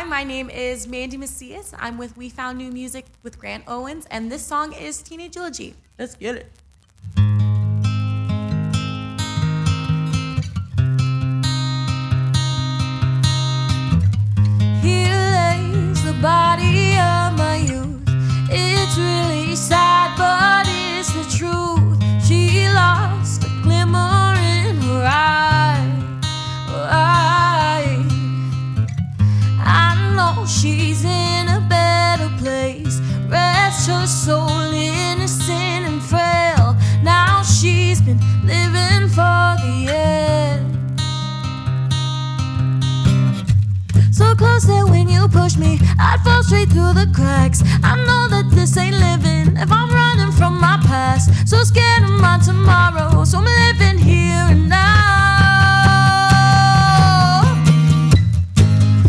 Hi, my name is Mandi Macias. I'm with We Found New Music with Grant Owens, and this song is Teenage Eulogy. Let's get it. Here lays the body of my youth. It's really sad, but it's the truth. She lost a glimmer in her eye. I know she's in a better place. Rest her soul, innocent and frail. Now she's been living for the end. So close that when you push me, I'd fall straight through the cracks. I know that this ain't living if I'm running from my past. So scared of my tomorrow, so I'm living here and now.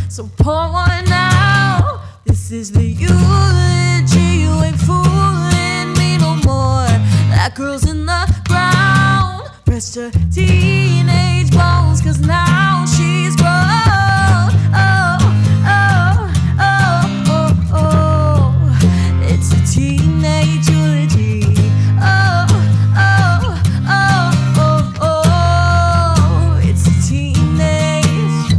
So pour one out. This is the eulogy. You ain't fooling me no more. That girl's in the ground. Rest her teenage bones, 'cause now she's grown. It's a teenage eulogy. It's a teenage.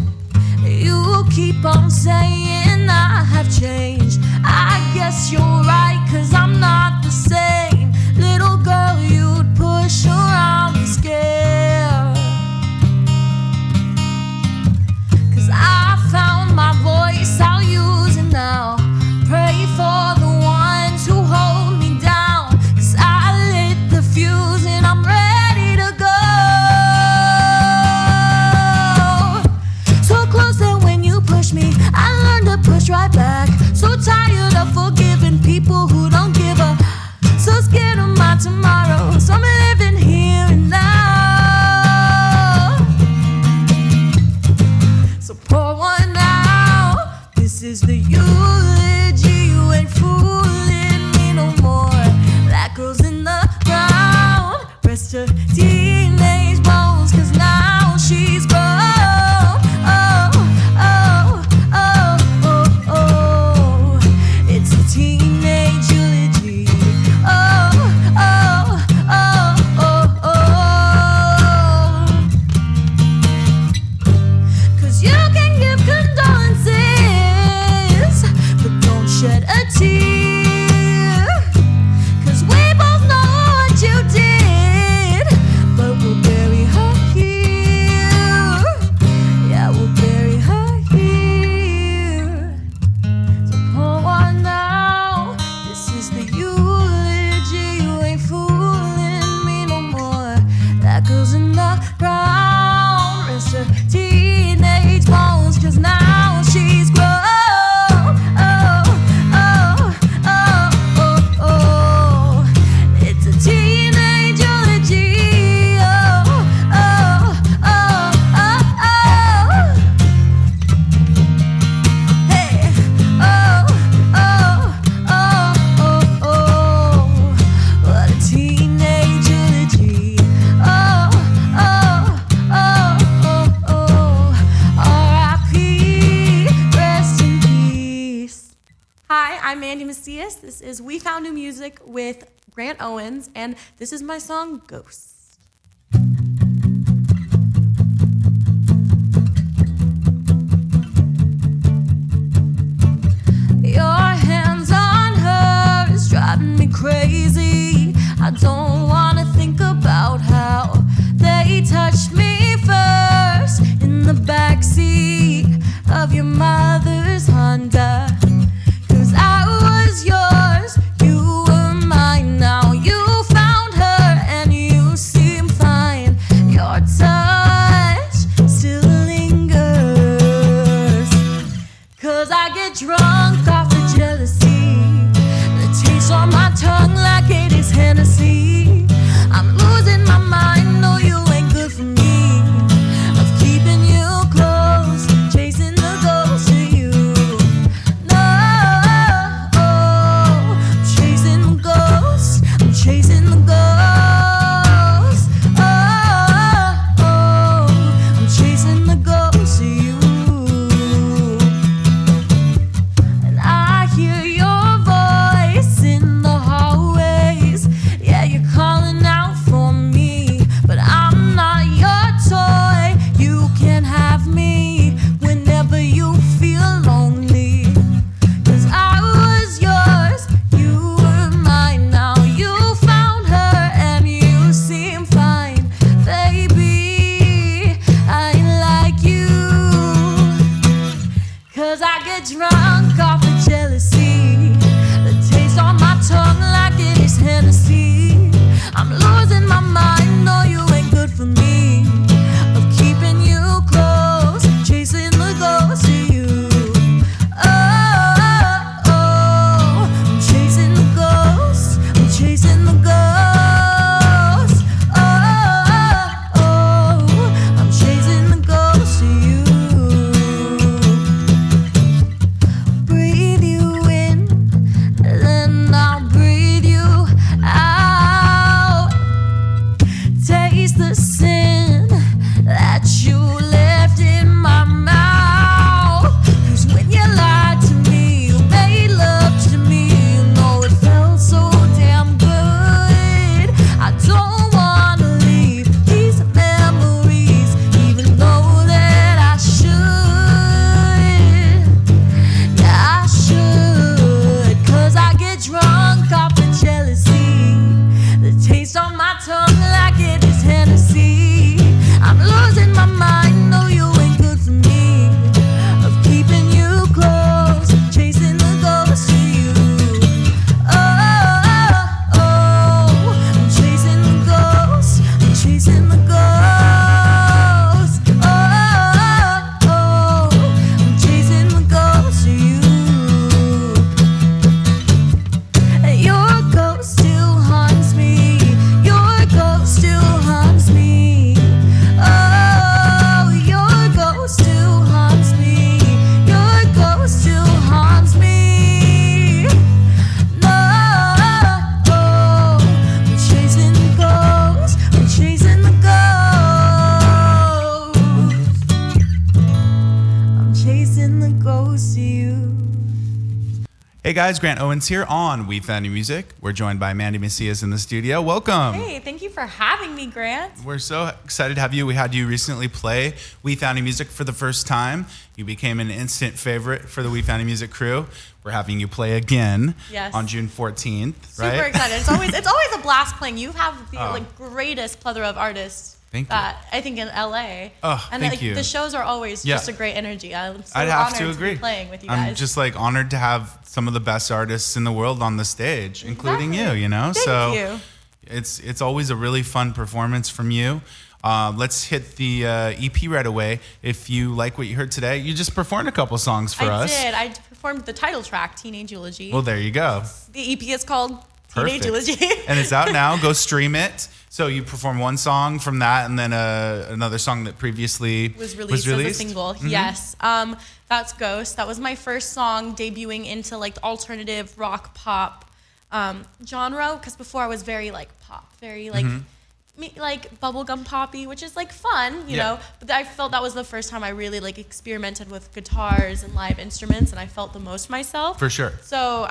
You keep on saying I have changed. I guess you're right, 'cause I'm not the same little girl you'd push around the scale. 'Cause I found my voice, I'll use it now. Pray for the ones who hold me down, 'cause I lit the fuse and I'm ready to go. So close that when you push me, I learned to push right back. So tired of forgiving people who don't give a. So scared of my tomorrow, so I'm living here and now. So pour one out. This is the eulogy. You ain't fooling me no more. That girl's in the ground. Rest her teenage bones, 'cause now she's grown. It's a teenage eulogy. Cause you can give condolences, but don't shed a tear. 'Cause we both know what you did, but we'll bury her here. Yeah, we'll bury her here. So pour one out. This is the eulogy. You ain't fooling me no more. That girl's in the ground. Rest her teenage bones, 'cause now she's grown. It's a teenage eulogy. Hey, what a teenage eulogy. R.I.P. Rest in peace. Hi, I'm Mandi Macias. This is We Found New Music with Grant Owens, and this is my song, Ghosts. Your hands on her is driving me crazy. I don't wanna think about how they touched me first in the backseat of your mother's Honda. 'Cause I was yours, you were mine. Now you found her and you seem fine. Your touch still lingers. 'Cause I get drunk off the jealousy. The taste on my tongue like it is Hennessy. guys, Grant Owens here on WFNM Music. We're joined by Mandi Macias in the studio. Welcome. Hey, thank you for having me, Grant. We're so excited to have you. We had you recently play WFNM Music for the first time. You became an instant favorite for the WFNM Music crew. We're having you play again on June 14th, right? Super excited. It's always a blast playing. You have the greatest plethora of artists. Thank you. I think in LA. Oh, and thank you. The shows are always just a great energy. I'm so I'd have honored to agree. Be playing with you guys. I'm just honored to have some of the best artists in the world on the stage, including you. Thank you. It's always a really fun performance from you. Let's hit the EP right away. If you like what you heard today, you just performed a couple songs for us. I did. I performed the title track, Teenage Eulogy. Well, there you go. The EP is called Teenage Eulogy. And it's out now. Go stream it. So you perform one song from that, and then another song that previously was released as a single. Mm-hmm. Yes. That's Ghost. That was my first song debuting into the alternative rock pop genre, because before I was very pop, very bubblegum poppy, which is fun, you know, but I felt that was the first time I really experimented with guitars and live instruments, and I felt the most myself. For sure. So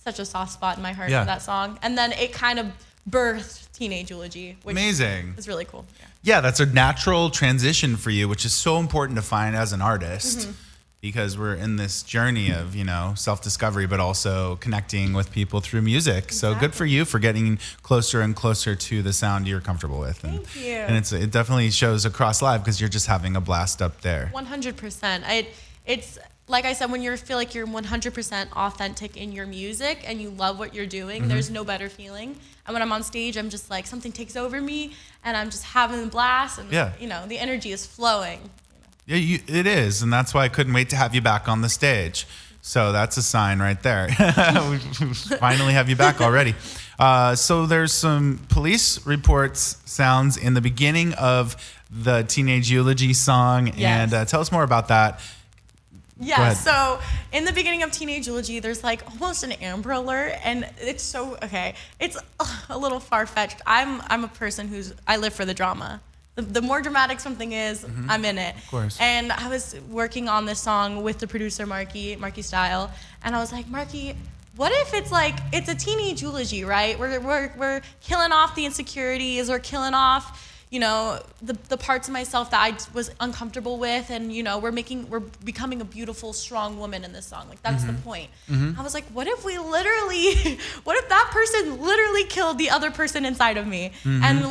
such a soft spot in my heart for that song. And then it kind of birthed Teenage Eulogy, which is really cool. Yeah, that's a natural transition for you, which is so important to find as an artist, because we're in this journey of, self-discovery, but also connecting with people through music. Exactly. So good for you for getting closer and closer to the sound you're comfortable with. Thank you. And it definitely shows across live, because you're just having a blast up there. 100%. It's like I said, when you feel like you're 100% authentic in your music and you love what you're doing, there's no better feeling. And when I'm on stage, I'm just something takes over me, and I'm just having a blast, and the energy is flowing. Yeah, it is, and that's why I couldn't wait to have you back on the stage. So that's a sign right there. We finally have you back already. So there's some police reports sounds in the beginning of the Teenage Eulogy song, and tell us more about that. Yeah, so in the beginning of Teenage Eulogy, there's almost an Amber Alert, and it's it's a little far-fetched. I'm a person I live for the drama. The more dramatic something is, I'm in it. Of course. And I was working on this song with the producer, Marky Style, and I was like, Marky, what if it's a teenage eulogy, right? We're killing off the insecurities, we're killing off the parts of myself that I was uncomfortable with, and we're becoming a beautiful, strong woman in this song. That's the point. I was like, what if that person literally killed the other person inside of me, and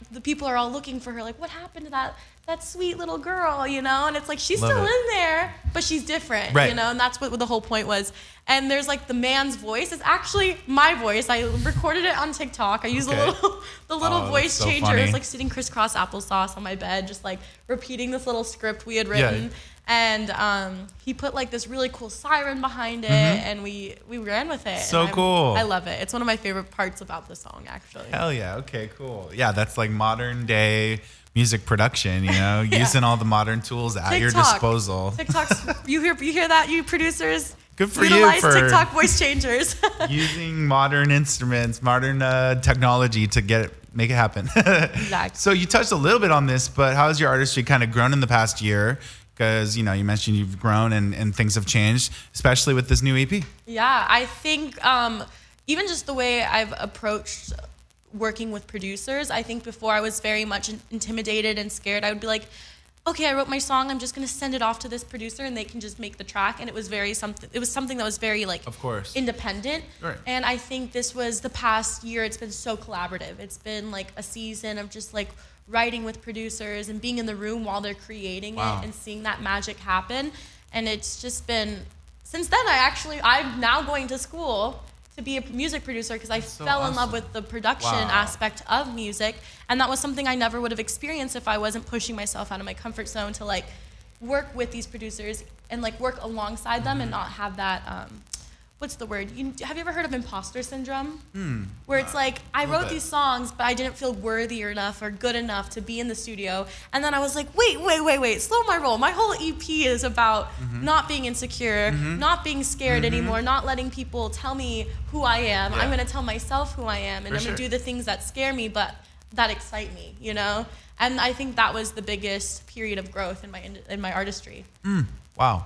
the people are all looking for her, what happened to that sweet little girl, and it's she's still in there, but she's different, right. And that's what the whole point was. And there's the man's voice is actually my voice. I recorded it on TikTok. I used the little voice changer. Funny. It was sitting crisscross applesauce on my bed, just repeating this little script we had written. And he put this really cool siren behind it, and we ran with it. So cool. I love it. It's one of my favorite parts about the song, actually. Hell yeah. Okay, cool. Yeah, that's modern day music production, using all the modern tools at your disposal. TikTok's, you hear that, you producers? Good for Utilize you for TikTok voice changers. using modern instruments, modern technology to make it happen. Exactly. So you touched a little bit on this, but how has your artistry kind of grown in the past year? Because you mentioned you've grown and things have changed, especially with this new EP. Yeah, I think even just the way I've approached working with producers, I think before I was very much intimidated and scared. I would be like, okay, I wrote my song, I'm just gonna send it off to this producer and they can just make the track. And it was something that was very of course, independent. Right. And I think this was the past year, it's been so collaborative. It's been a season of just writing with producers and being in the room while they're creating it and seeing that magic happen. And it's just been, since then I'm now going to school to be a music producer, because I fell in love with the production aspect of music, and that was something I never would have experienced if I wasn't pushing myself out of my comfort zone to work with these producers and work alongside them and not have that what's the word? Have you ever heard of imposter syndrome? Where it's I wrote these songs, but I didn't feel worthy enough or good enough to be in the studio. And then I was like, wait, slow my roll. My whole EP is about not being insecure, not being scared anymore, not letting people tell me who I am. I'm going to tell myself who I am, and I'm going to do the things that scare me, but that excite me, And I think that was the biggest period of growth in my artistry. Wow.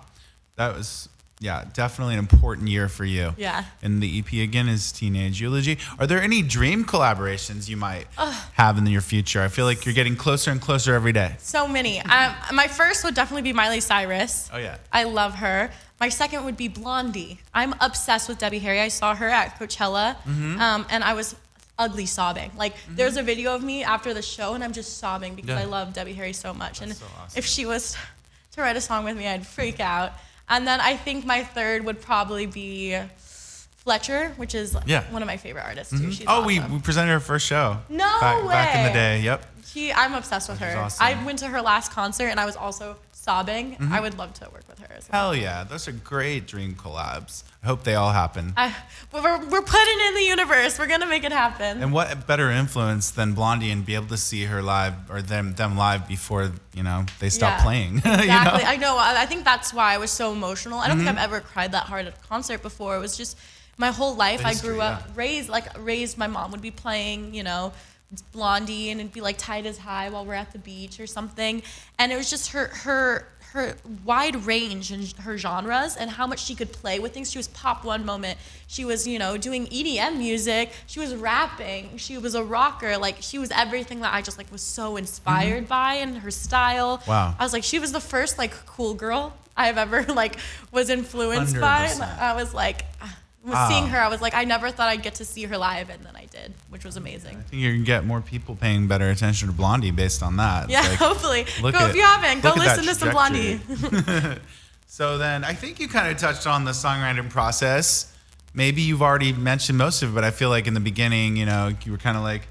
That was Yeah, definitely an important year for you. Yeah. And the EP again is Teenage Eulogy. Are there any dream collaborations you might have in the near future? I feel like you're getting closer and closer every day. So many. My first would definitely be Miley Cyrus. Oh, yeah. I love her. My second would be Blondie. I'm obsessed with Debbie Harry. I saw her at Coachella, and I was ugly sobbing. Like, there's a video of me after the show, and I'm just sobbing because I love Debbie Harry so much. That's and so awesome. if she was to write a song with me, I'd freak out. And then I think my third would probably be Fletcher, which is one of my favorite artists too. She's awesome. we presented her first show. No way. Back in the day. Yep. I'm obsessed with her. Awesome. I went to her last concert and I was also sobbing. I would love to work with her as well. Hell yeah, those are great dream collabs. I hope they all happen. We're putting it in the universe. We're gonna make it happen. And what better influence than Blondie and be able to see her live or them live before they stop playing. Exactly. I know. I think that's why I was so emotional. I don't think I've ever cried that hard at a concert before. It was just my whole life. I grew up raised. My mom would be playing, Blondie, and it'd be like Tide is High while we're at the beach or something. And it was just her wide range in her genres and how much she could play with things. She was pop one moment. She was, doing EDM music. She was rapping. She was a rocker. Like, she was everything that I just was so inspired by, and her style. Wow. I was like, she was the first cool girl I've ever was influenced 100%. by. And I was like, seeing her, I was like, I never thought I'd get to see her live, and then I did, which was amazing. I think you're gonna get more people paying better attention to Blondie based on that. Yeah, hopefully. If you haven't, go listen to some Blondie. So then, I think you kind of touched on the songwriting process. Maybe you've already mentioned most of it, but I feel like in the beginning, you were kind of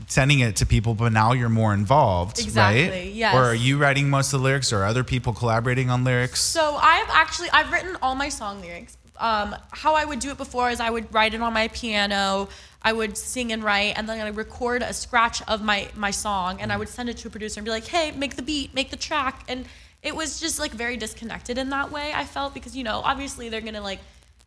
sending it to people, but now you're more involved, exactly, right? Yes. Or are you writing most of the lyrics, or are other people collaborating on lyrics? So I've written all my song lyrics. How I would do it before is I would write it on my piano, I would sing and write, and then I would record a scratch of my song, and I would send it to a producer and be like, hey, make the beat, make the track. And it was just very disconnected in that way, I felt, because obviously they're gonna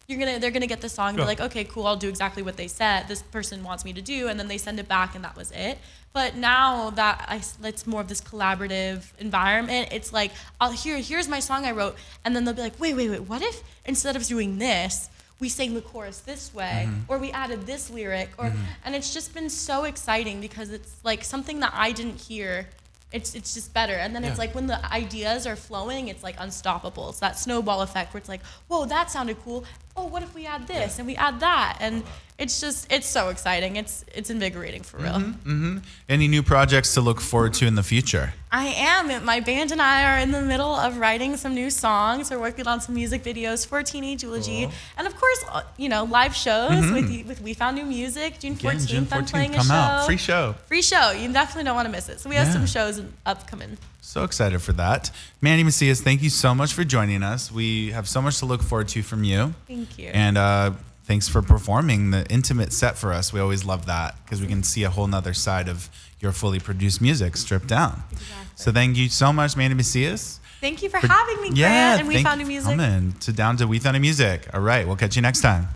they're gonna get the song and be like, okay, cool, I'll do exactly what they said this person wants me to do, and then they send it back and that was it. But now that it's more of this collaborative environment, it's like, here's my song I wrote, and then they'll be like, wait, what if instead of doing this, we sang the chorus this way, or we added this lyric, and it's just been so exciting because it's something that I didn't hear. It's just better. And then it's when the ideas are flowing, it's unstoppable. It's that snowball effect where it's like, whoa, that sounded cool. Oh, what if we add this and we add that? And it's so exciting. It's invigorating for real. Any new projects to look forward to in the future? I am. My band and I are in the middle of writing some new songs. We're working on some music videos for Teenage Eulogy. Cool. And of course, live shows with We Found New Music. June 14th, I'm playing a show. Out. Free show. You definitely don't want to miss it. So we have some shows upcoming. So excited for that. Mandi Macias, thank you so much for joining us. We have so much to look forward to from you. Thank you. And thanks for performing the intimate set for us. We always love that because we can see a whole nother side of your fully produced music stripped down. Exactly. So thank you so much, Mandi Macias. Thank you for having me, Grant. And We Found New Music. Coming down to We Found New Music. All right, we'll catch you next time.